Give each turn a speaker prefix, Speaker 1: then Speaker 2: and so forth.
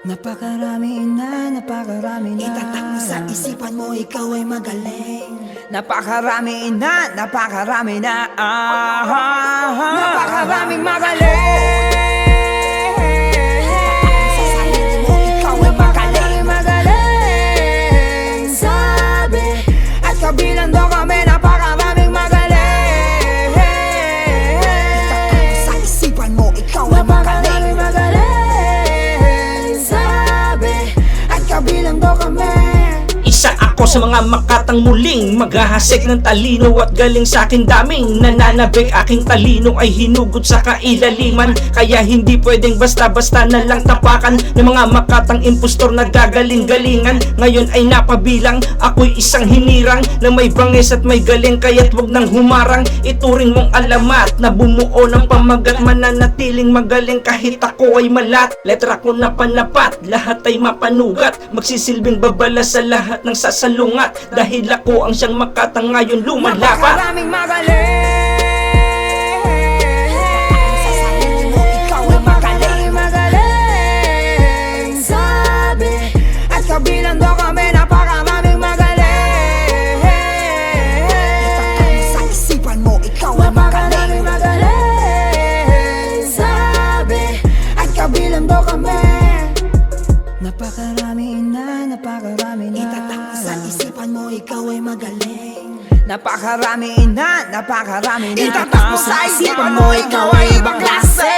Speaker 1: Napakarami na
Speaker 2: Itatak mo sa isipan mo, ikaw ay magaling.
Speaker 1: Napakarami na Napakaraming magaling.
Speaker 2: Sa sarili mo, ikaw ay magaling.
Speaker 1: Magaling sabi at kabilang daw kami napakaraming magaling.
Speaker 2: Itatak mo sa isipan mo, ikaw ay magaling.
Speaker 1: Magaling sabi at kabilang daw kami.
Speaker 3: Isa ako sa mga makatang muling maghahasik ng talino at galing sa akin daming nananabik. Aking talino ay hinugot sa kailaliman, kaya hindi pwedeng basta-basta na lang tapakan ng mga makatang impostor na gagaling-galingan. Ngayon ay napabilang, ako'y isang hinirang na may bangis at may galing, kaya't wag nang humarang. Ituring mong alamat na bumuo ng pamagat, mananatiling magaling kahit ako ay malat. Letra ko na panapat, lahat ay mapanugat, magsisilbing babala sa lahat ng sasalungat, dahil ako ang siyang makatang ngayon lumalapat.
Speaker 1: Napakaraming magaling.
Speaker 2: Sa sarili mo, ikaw ay magaling.
Speaker 1: Magaling sabi at kabilang daw kami napakaraming magaling.
Speaker 2: Itatak mo sa isipan mo, ikaw ay magaling.
Speaker 1: Magaling sabi at kabilang daw kami. Napakarami na
Speaker 2: Itatak mo sa isipan mo, ikaw ay magaling.
Speaker 1: Napakarami na
Speaker 2: Itatak mo sa isipan mo, ikaw ay ibang klase.